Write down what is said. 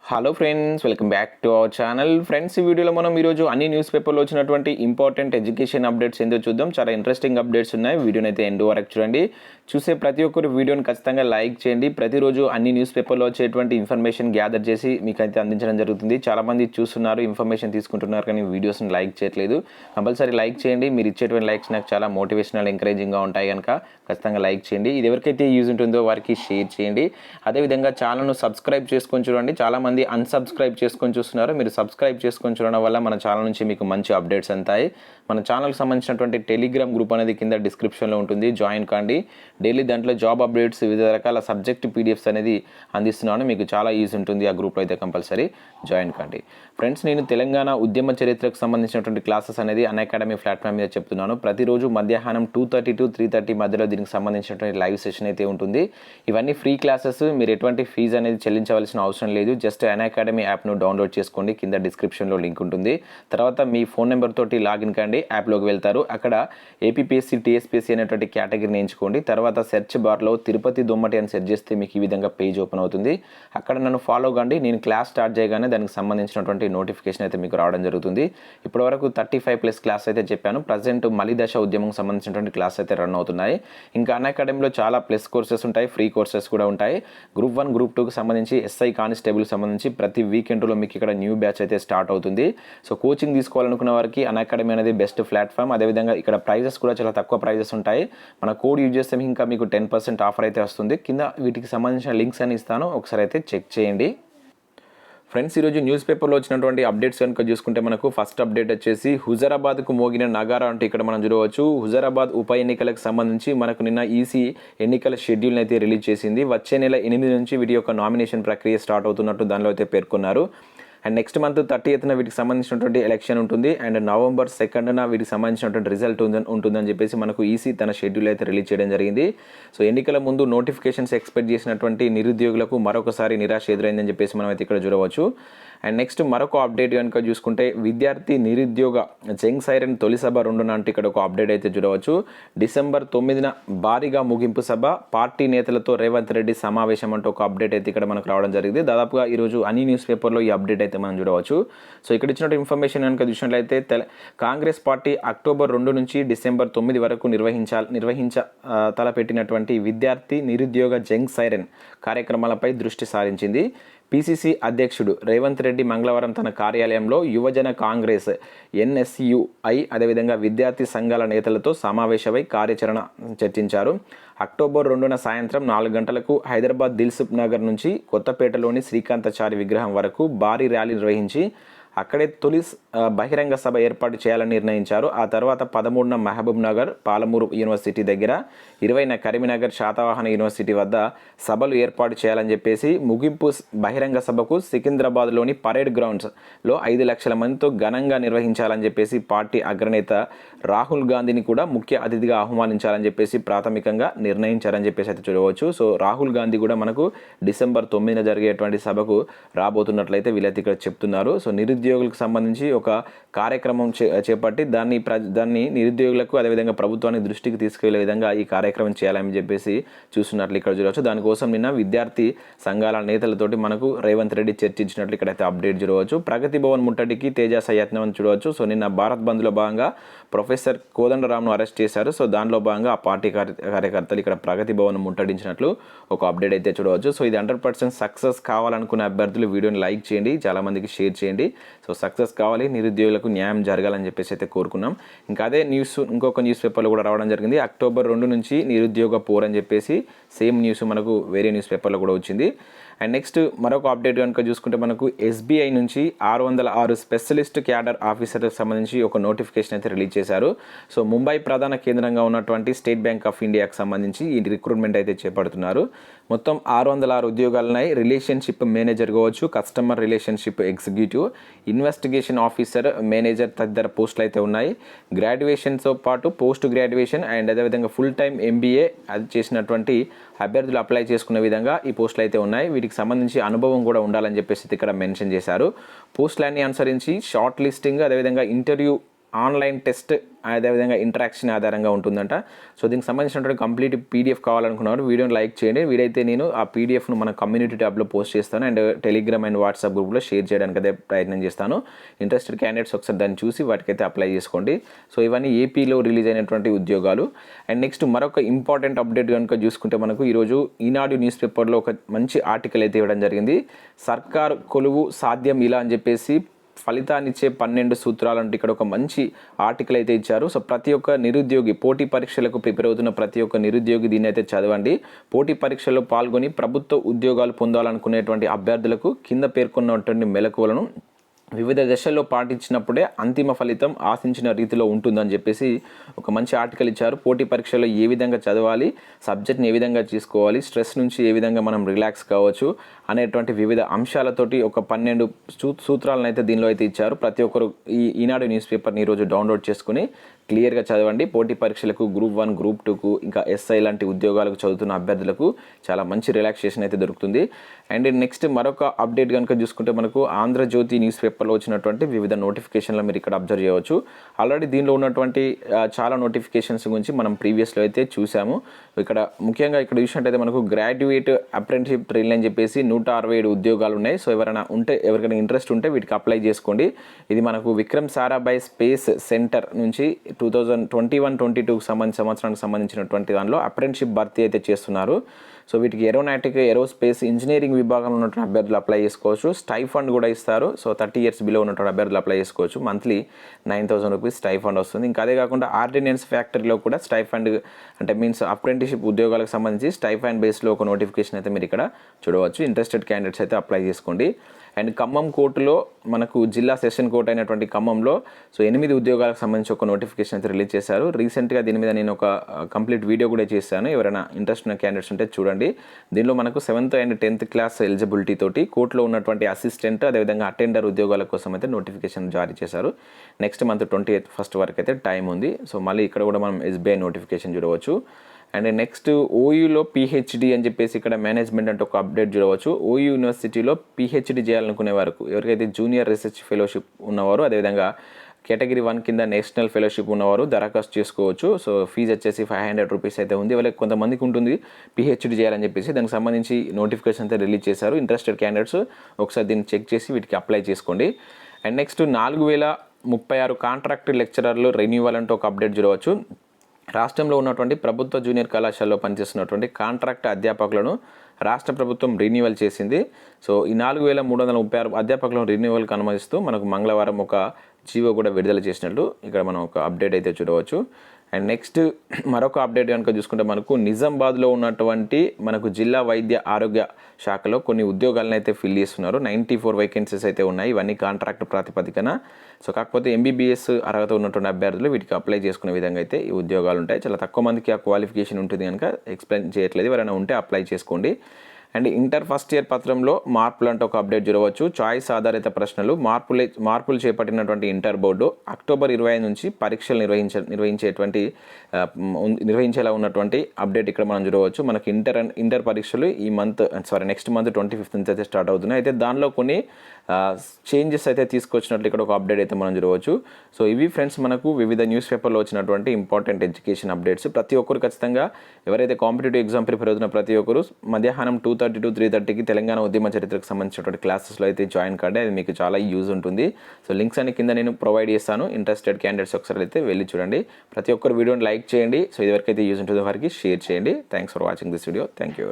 Hello friends, welcome back to our channel. Friends, ఈ వీడియోలో మనం ఈరోజు అన్ని న్యూస్ పేపర్లో వచ్చినటువంటి ఇంపార్టెంట్ ఎడ్యుకేషన్ అప్డేట్స్ ఏందో చూద్దాం. చాలా ఇంట్రెస్టింగ్ అప్డేట్స్ ఉన్నాయి. వీడియోని అయితే ఎండ్ వరకు చూడండి. చూసే ప్రతి ఒక్కరు వీడియోని ఖచ్చితంగా లైక్ చేయండి. ప్రతిరోజు అన్ని న్యూస్ పేపర్లో వచ్చేటువంటి ఇన్ఫర్మేషన్ గ్యాదర్ చేసి మీకు అయితే అందించడం జరుగుతుంది. చాలామంది చూస్తున్నారు, ఇన్ఫర్మేషన్ తీసుకుంటున్నారు, కానీ వీడియోస్ని లైక్ చేయట్లేదు. కంపల్సరీ లైక్ చేయండి. మీరు ఇచ్చేటువంటి లైక్స్ నాకు చాలా మోటివేషనల్, ఎంకరేజింగ్గా ఉంటాయి కనుక ఖచ్చితంగా లైక్ చేయండి. ఇది ఎవరికైతే యూజ్ ఉంటుందో వారికి షేర్ చేయండి. అదేవిధంగా ఛానల్ను సబ్స్క్రైబ్ చేసుకొని చూడండి. చాలామంది అన్సబ్స్క్రైబ్ చేసుకొని చూస్తున్నారు. మీరు సబ్స్క్రైబ్ చేసుకొని చూడడం వల్ల మన ఛానల్ నుంచి మీకు మంచి అప్డేట్స్ అంతాయి. మన ఛానల్కి సంబంధించినటువంటి టెలిగ్రామ్ గ్రూప్ అనేది కింద డిస్క్రిప్షన్లో ఉంటుంది, జాయిన్ కాండి. డైలీ దాంట్లో జాబ్ అప్డేట్స్, వివిధ రకాల సబ్జెక్ట్ పీడిఎఫ్స్ అనేది అందిస్తున్నాను. మీకు చాలా యూజ్ ఉంటుంది. ఆ గ్రూప్లో అయితే కంపల్సరీ జాయిన్ కాండి. ఫ్రెండ్స్, నేను తెలంగాణ ఉద్యమ చరిత్రకు సంబంధించినటువంటి క్లాసెస్ అనేది unacademy ప్లాట్ఫామ్ మీద చెప్తున్నాను. ప్రతిరోజు మధ్యాహ్నం 2:30 to 3:30 మధ్యలో దీనికి సంబంధించినటువంటి లైవ్ సెషన్ అయితే ఉంటుంది. ఇవన్నీ ఫ్రీ క్లాసెస్. మీరు ఎటువంటి ఫీజు అనేది చెల్లించవలసిన అవసరం లేదు. జస్ట్ unacademy యాప్ను డౌన్లోడ్ చేసుకోండి. కింద డిస్క్రిప్షన్లో లింక్ ఉంటుంది. తర్వాత మీ ఫోన్ నెంబర్ తోటి లాగిన్ కండి, యాప్లోకి వెళ్తారు. అక్కడ APPSC TSPSC అనేటువంటి కేటగిరీని ఎంచుకోండి. తర్వాత సెర్చ్ బార్లో తిరుపతి దొమ్మటి అని సెర్చ్ చేస్తే మీకు ఈ విధంగా పేజ్ ఓపెన్ అవుతుంది. అక్కడ నన్ను ఫాలో కండి. నేను క్లాస్ స్టార్ట్ చేయగానే దానికి సంబంధించినటువంటి నోటిఫికేషన్ అయితే మీకు రావడం జరుగుతుంది. ఇప్పటివరకు 35+ క్లాస్ అయితే చెప్పాను. ప్రజెంట్ మలిదశ ఉద్యమం సంబంధించినటువంటి క్లాస్ అయితే రన్ అవుతున్నాయి. ఇంకా unacademyలో చాలా ప్లస్ కోర్సెస్ ఉంటాయి, ఫ్రీ కోర్సెస్ కూడా ఉంటాయి. గ్రూప్ 1, గ్రూప్ 2కి సంబంధించి SI కానిస్టేబుల్ సంబంధించి ప్రతి వీకెండ్లో మీకు ఇక్కడ న్యూ బ్యాచ్ అయితే స్టార్ట్ అవుతుంది. సో కోచింగ్ తీసుకోవాలనుకున్న వారికి unacademy అనేది బెస్ట్ ప్లాట్ఫామ్. అదేవిధంగా ఇక్కడ ప్రైజెస్ కూడా చాలా తక్కువ ప్రైజెస్ ఉంటాయి. మన కోడ్ యూజ్ చేస్తే ఇంకా మీకు 10% ఆఫర్ అయితే వస్తుంది. కింద వీటికి సంబంధించిన లింక్స్ అని ఇస్తాను, ఒకసారి అయితే చెక్ చేయండి. ఫ్రెండ్స్, ఈరోజు న్యూస్ పేపర్లో వచ్చినటువంటి అప్డేట్స్ కనుక చూసుకుంటే మనకు ఫస్ట్ అప్డేట్ వచ్చేసి హుజరాబాద్కు మోగిన నగారా అంటే ఇక్కడ మనం చూడవచ్చు. హుజరాబాద్ ఉప ఎన్నికలకు సంబంధించి మనకు నిన్న ఈసీ ఎన్నికల షెడ్యూల్ని అయితే రిలీజ్ చేసింది. వచ్చే నెల 8 నుంచి వీటి యొక్క నామినేషన్ ప్రక్రియ స్టార్ట్ అవుతున్నట్టు దానిలో అయితే పేర్కొన్నారు. అండ్ నెక్స్ట్ మంత్ 30th వీటికి సంబంధించినటువంటి ఎలక్షన్ ఉంటుంది. అండ్ November 2nd వీటికి సంబంధించినటువంటి రిజల్ట్ ఉంటుందని చెప్పేసి మనకు ఈసీ తన షెడ్యూల్ అయితే రిలీజ్ చేయడం జరిగింది. సో ఎన్నికల ముందు నోటిఫికేషన్స్ ఎక్స్పెక్ట్ చేసినటువంటి నిరుద్యోగులకు మరొకసారి నిరాశ ఎదురైందని చెప్పేసి మనం అయితే ఇక్కడ చూడవచ్చు. అండ్ నెక్స్ట్ మరొక అప్డేట్ కనుక చూసుకుంటే విద్యార్థి నిరుద్యోగ జంగ్ సైరన్ తొలి సభ 2 నాటి ఇక్కడ ఒక అప్డేట్ అయితే చూడవచ్చు. December 9న భారీగా ముగింపు సభ, పార్టీ నేతలతో రేవంత్ రెడ్డి సమావేశం అంటూ ఒక అప్డేట్ అయితే ఇక్కడ మనకు రావడం జరిగింది. దాదాపుగా ఈరోజు అన్ని న్యూస్ పేపర్లో ఈ అప్డేట్ అయితే మనం చూడవచ్చు. సో ఇక్కడ ఇచ్చినట్టు ఇన్ఫర్మేషన్ కనుక చూసినట్లయితే కాంగ్రెస్ పార్టీ October 2 నుంచి December 9 వరకు తలపెట్టినటువంటి విద్యార్థి నిరుద్యోగ జంగ్ సైరన్ కార్యక్రమాలపై దృష్టి సారించింది. PCC అధ్యక్షుడు రేవంత్ రెడ్డి మంగళవారం తన కార్యాలయంలో యువజన కాంగ్రెస్ NSUI అదేవిధంగా విద్యార్థి సంఘాల నేతలతో సమావేశమై కార్యాచరణ చర్చించారు. October 2న సాయంత్రం 4 గంటలకు హైదరాబాద్ దిల్సుఖ్ నగర్ నుంచి కొత్తపేటలోని శ్రీకాంతాచారి విగ్రహం వరకు భారీ ర్యాలీ నిర్వహించి అక్కడే తొలి బహిరంగ సభ ఏర్పాటు చేయాలని నిర్ణయించారు. ఆ తర్వాత 13న మహబూబ్ నగర్ పాలమూరు యూనివర్సిటీ దగ్గర, 20న కరీంనగర్ శాతవాహన యూనివర్సిటీ వద్ద సభలు ఏర్పాటు చేయాలని చెప్పేసి ముగింపు బహిరంగ సభకు సికింద్రాబాద్లోని పరేడ్ గ్రౌండ్స్లో 5 లక్షల మందితో ఘనంగా నిర్వహించాలని చెప్పేసి పార్టీ అగ్రనేత రాహుల్ గాంధీని కూడా ముఖ్య అతిథిగా ఆహ్వానించాలని చెప్పేసి ప్రాథమికంగా నిర్ణయించారని చెప్పేసి అయితే చూడవచ్చు. సో రాహుల్ గాంధీ కూడా మనకు December 9న జరిగేటువంటి సభకు రాబోతున్నట్లయితే వీళ్ళైతే ఇక్కడ చెప్తున్నారు. సో నిరుద్యోగులకు సంబంధించి ఒక కార్యక్రమం చేపట్టి దాన్ని నిరుద్యోగులకు అదేవిధంగా ప్రభుత్వానికి దృష్టికి తీసుకెళ్లే విధంగా ఈ కార్యక్రమం చేయాలని చెప్పేసి చూస్తున్నట్లు ఇక్కడ చూడవచ్చు. దానికోసం నిన్న విద్యార్థి సంఘాల నేతలతోటి మనకు రేవంత్ రెడ్డి చర్చించినట్లు ఇక్కడైతే అప్డేట్ చూడవచ్చు. ప్రగతి భవన్ ముట్టడికి తేజాస యత్నం అని చూడవచ్చు. సో నిన్న భారత్ బంద్లో భాగంగా ప్రొఫెసర్ కోదండరామ్ను అరెస్ట్ చేశారు. సో దానిలో భాగంగా ఆ పార్టీ కార్యకర్తలు ఇక్కడ ప్రగతి భవన్ ముట్టడించినట్లు ఒక అప్డేట్ అయితే చూడవచ్చు. సో ఇది 100% సక్సెస్ కావాలనుకునే అభ్యర్థులు వీడియోని లైక్ చేయండి, చాలామందికి షేర్ చేయండి. సో సక్సెస్ కావాలి, నిరుద్యోగులకు న్యాయం జరగాలని చెప్పేసి అయితే కోరుకున్నాం. ఇంకా అదే న్యూస్ ఇంకొక న్యూస్ పేపర్లో కూడా రావడం జరిగింది. October 2 నుంచి నిరుద్యోగ పోర్ అని చెప్పేసి సేమ్ న్యూస్ మనకు వేరే న్యూస్ పేపర్లో కూడా వచ్చింది. అండ్ నెక్స్ట్ మరొక అప్డేట్ కనుక చూసుకుంటే మనకు SBI నుంచి 606 స్పెషలిస్ట్ క్యాడర్ ఆఫీసర్లకు సంబంధించి ఒక నోటిఫికేషన్ అయితే రిలీజ్ చేశారు. సో ముంబై ప్రధాన కేంద్రంగా ఉన్నటువంటి స్టేట్ బ్యాంక్ ఆఫ్ ఇండియాకి సంబంధించి ఈ రిక్రూట్మెంట్ అయితే చేపడుతున్నారు. మొత్తం 606 ఉద్యోగాలున్నాయి. రిలేషన్షిప్ మేనేజర్ కావచ్చు, customer relationship executive, investigation officer, manager తదితర పోస్టులు అయితే ఉన్నాయి. గ్రాడ్యుయేషన్తో పాటు పోస్ట్ గ్రాడ్యుయేషన్ అండ్ అదేవిధంగా ఫుల్ టైం MBA అది చేసినటువంటి అభ్యర్థులు అప్లై చేసుకునే విధంగా ఈ పోస్టులు అయితే ఉన్నాయి. వీటికి సంబంధించి అనుభవం కూడా ఉండాలని చెప్పేసి ఇక్కడ మెన్షన్ చేశారు. పోస్టులన్నీ అనుసరించి షార్ట్ లిస్టింగ్ అదేవిధంగా ఇంటర్వ్యూ ఆన్లైన్ టెస్ట్ అదేవిధంగా ఇంటరాక్షన్ ఆధారంగా ఉంటుందంట. సో దీనికి సంబంధించినటువంటి కంప్లీట్ పీడిఎఫ్ కావాలనుకున్నారు వీడియోని లైక్ చేయండి. వీడైతే నేను ఆ పీడిఎఫ్ను మన కమ్యూనిటీ ట్యాబ్లో పోస్ట్ చేస్తాను అండ్ టెలిగ్రామ్ అండ్ వాట్సాప్ గ్రూప్లో షేర్ చేయడానికి అయితే ప్రయత్నం చేస్తాను. ఇంట్రెస్టెడ్ క్యాండిడేట్స్ ఒకసారి దాన్ని చూసి వాటికైతే అప్లై చేసుకోండి. సో ఇవన్నీ ఏపీలో రిలీజ్ అయినటువంటి ఉద్యోగాలు. అండ్ నెక్స్ట్ మరొక ఇంపార్టెంట్ అప్డేట్ కనుక చూసుకుంటే మనకు ఈరోజు ఈనాడు న్యూస్ పేపర్లో ఒక మంచి ఆర్టికల్ అయితే ఇవ్వడం జరిగింది. సర్కారు కొలువు సాధ్యం ఇలా అని చెప్పేసి ఫలితాన్నిచ్చే 12 సూత్రాలు అంటే ఇక్కడ ఒక మంచి ఆర్టికల్ అయితే ఇచ్చారు. సో ప్రతి ఒక్క నిరుద్యోగి పోటీ పరీక్షలకు ప్రిపేర్ అవుతున్న ప్రతి ఒక్క నిరుద్యోగి దీన్ని అయితే చదవండి. పోటీ పరీక్షల్లో పాల్గొని ప్రభుత్వ ఉద్యోగాలు పొందాలనుకునేటువంటి అభ్యర్థులకు కింద పేర్కొన్నటువంటి మెలకువలను వివిధ దశల్లో పాటించినప్పుడే అంతిమ ఫలితం ఆశించిన రీతిలో ఉంటుందని చెప్పేసి ఒక మంచి ఆర్టికల్ ఇచ్చారు. పోటీ పరీక్షలో ఏ విధంగా చదవాలి, సబ్జెక్ట్ని ఏ విధంగా తీసుకోవాలి, స్ట్రెస్ నుంచి ఏ విధంగా మనం రిలాక్స్ కావచ్చు అనేటువంటి వివిధ అంశాలతోటి ఒక 12 సూత్రాలను అయితే దీనిలో అయితే ఇచ్చారు. ప్రతి ఒక్కరు ఈనాడు న్యూస్ పేపర్ని ఈరోజు డౌన్లోడ్ చేసుకుని క్లియర్గా చదవండి. పోటీ పరీక్షలకు గ్రూప్ 1, గ్రూప్ 2కు ఇంకా ఎస్ఐ లాంటి ఉద్యోగాలకు చదువుతున్న అభ్యర్థులకు చాలా మంచి రిలాక్సేషన్ అయితే దొరుకుతుంది. అండ్ నెక్స్ట్ మరొక అప్డేట్ కనుక చూసుకుంటే మనకు ఆంధ్రజ్యోతి న్యూస్ పేపర్లో వచ్చినటువంటి వివిధ నోటిఫికేషన్లు మీరు ఇక్కడ అబ్జర్వ్ చేయవచ్చు. ఆల్రెడీ దీనిలో ఉన్నటువంటి చాలా నోటిఫికేషన్స్ గురించి మనం ప్రీవియస్లో అయితే చూసాము. ఇక్కడ ముఖ్యంగా ఇక్కడ చూసినట్టయితే మనకు గ్రాడ్యుయేట్ అప్రెంటిస్షిప్ ట్రైన్ అని చెప్పేసి 167 ఉద్యోగాలు ఉన్నాయి. సో ఎవరికైనా ఇంట్రెస్ట్ ఉంటే వీటికి అప్లై చేసుకోండి. ఇది మనకు విక్రమ్ సారాభాయ్ స్పేస్ సెంటర్ నుంచి 2021-22 సంవత్సరానికి సంబంధించినటువంటి దానిలో అప్రెంటిస్షిప్ భర్తీ అయితే చేస్తున్నారు. సో వీటికి ఏరోనాటిక్, ఏరోస్పేస్, ఇంజనీరింగ్ విభాగంలో ఉన్నటువంటి అభ్యర్థులు అప్లై చేసుకోవచ్చు. స్టైఫండ్ కూడా ఇస్తారు. సో 30 years బిలో ఉన్నటువంటి అభ్యర్థులు అప్లై చేసుకోవచ్చు. మంత్లీ 9,000 రూపీస్ స్టైఫండ్ వస్తుంది. ఇంకా అదే కాకుండా ఆర్డినెన్స్ ఫ్యాక్టరీలో కూడా స్టైఫండ్ అంటే మీన్స్ అప్రెంటిస్షిప్ ఉద్యోగాలకు సంబంధించి స్టైఫండ్ బేస్లో ఒక నోటిఫికేషన్ అయితే మీరు ఇక్కడ చూడవచ్చు. ఇంట్రెస్టెడ్ క్యాండిడేట్స్ అయితే అప్లై చేసుకోండి. అండ్ ఖమ్మం కోర్టులో మనకు జిల్లా సెషన్ కోర్టు అయినటువంటి ఖమ్మంలో సో 8 ఉద్యోగాలకు సంబంధించి ఒక నోటిఫికేషన్ అయితే రిలీజ్ చేశారు. రీసెంట్గా దీని మీద నేను ఒక కంప్లీట్ వీడియో కూడా చేశాను. ఎవరైనా ఇంట్రెస్ట్ ఉన్న క్యాండిడేట్స్ ఉంటే చూడండి. దీనిలో మనకు 7th and 10th class eligibility తోటి కోర్టులో ఉన్నటువంటి అసిస్టెంట్ అదేవిధంగా అటెండర్ ఉద్యోగాల కోసం అయితే నోటిఫికేషన్ జారీ చేశారు. నెక్స్ట్ మంత్ 28th వరకు అయితే టైం ఉంది. సో మళ్ళీ ఇక్కడ కూడా మనం SBI నోటిఫికేషన్ చూడవచ్చు. అండ్ నెక్స్ట్ ఓయూలో PhD అని చెప్పేసి ఇక్కడ మేనేజ్మెంట్ అంటే ఒక అప్డేట్ చూడవచ్చు. ఓయూ యూనివర్సిటీలో PhD చేయాలనుకునే వారికి ఎవరికైతే జూనియర్ రీసెర్చ్ ఫెలోషిప్ ఉన్నవారు అదేవిధంగా కేటగిరీ 1 కింద నేషనల్ ఫెలోషిప్ ఉన్నవారు దరఖాస్తు చేసుకోవచ్చు. సో ఫీజు వచ్చేసి 500 రూపీస్ అయితే ఉంది. వాళ్ళకి కొంతమందికి ఉంటుంది PhD చేయాలని చెప్పేసి దానికి సంబంధించి నోటిఫికేషన్ అయితే రిలీజ్ చేశారు. ఇంట్రెస్టెడ్ క్యాండిడేట్స్ ఒకసారి దీన్ని చెక్ చేసి వీటికి అప్లై చేసుకోండి. అండ్ నెక్స్ట్ 4036 కాంట్రాక్ట్ లెక్చరర్లు రెన్యూవల్ అంటే ఒక అప్డేట్ చూడవచ్చు. రాష్ట్రంలో ఉన్నటువంటి ప్రభుత్వ జూనియర్ కళాశాలలో పనిచేస్తున్నటువంటి కాంట్రాక్ట్ అధ్యాపకులను రాష్ట్ర ప్రభుత్వం రెన్యూవల్ చేసింది. సో ఈ 4336 అధ్యాపకులను రెన్యూవల్కి అనుమతిస్తూ మనకు మంగళవారం ఒక జీవో కూడా విడుదల చేసినట్లు ఇక్కడ మనం ఒక అప్డేట్ అయితే చూడవచ్చు. అండ్ నెక్స్ట్ మరొక అప్డేట్ కనుక చూసుకుంటే మనకు నిజామాబాద్లో ఉన్నటువంటి మనకు జిల్లా వైద్య ఆరోగ్య శాఖలో కొన్ని ఉద్యోగాలను అయితే ఫిల్ చేస్తున్నారు. 94 వేకెన్సీస్ అయితే ఉన్నాయి. ఇవన్నీ కాంట్రాక్ట్ ప్రాతిపదికన. సో కాకపోతే MBBS అర్హత ఉన్నటువంటి అభ్యర్థులు వీటికి అప్లై చేసుకునే విధంగా అయితే ఈ ఉద్యోగాలు ఉంటాయి. చాలా తక్కువ మందికి ఆ క్వాలిఫికేషన్ ఉంటుంది కనుక ఎక్స్ప్లెయిన్ చేయట్లేదు. ఎవరైనా ఉంటే అప్లై చేసుకోండి. అండ్ ఇంటర్ ఫస్ట్ ఇయర్ పత్రంలో మార్పులు అంటే ఒక అప్డేట్ చూడవచ్చు. చాయిస్ ఆధారిత ప్రశ్నలు మార్పులు చేపట్టినటువంటి ఇంటర్ బోర్డు అక్టోబర్ 25 నుంచి పరీక్షలు నిర్వహించేలా ఉన్నటువంటి అప్డేట్ ఇక్కడ మనం చూడవచ్చు. మనకి ఇంటర్ పరీక్షలు నెక్స్ట్ మంత్ 25th నుంచి అయితే స్టార్ట్ అవుతున్నాయి. అయితే దానిలో కొన్ని చేంజెస్ అయితే తీసుకొచ్చినట్లు ఇక్కడ ఒక అప్డేట్ అయితే మనం చూడవచ్చు. సో ఇవి ఫ్రెండ్స్ మనకు వివిధ న్యూస్ పేపర్లో వచ్చినటువంటి ఇంపార్టెంట్ ఎడ్యుకేషన్ అప్డేట్స్. ప్రతి ఒక్కరు ఖచ్చితంగా ఎవరైతే కాంపిటేటివ్ ఎగ్జామ్ ప్రిపేర్ అవుతున్న ప్రతి ఒక్కరు మధ్యాహ్నం 2:30 to 3:30కి తెలంగాణ ఉద్యమ చరిత్రకు సంబంధించినటువంటి క్లాసెస్లో అయితే జాయిన్ కాండి. అది మీకు చాలా యూజ్ ఉంటుంది. సో లింక్స్ అన్ని కింద నేను ప్రొవైడ్ చేస్తాను. ఇంట్రెస్టెడ్ క్యాండిడేట్స్ ఒకసారి అయితే వెళ్ళి చూడండి. ప్రతి ఒక్కరు వీడియోని లైక్ చేయండి. సో ఇదివరకైతే యూజ్ ఉంటుందో వారికి షేర్ చేయండి. Thanks for watching this video. Thank you.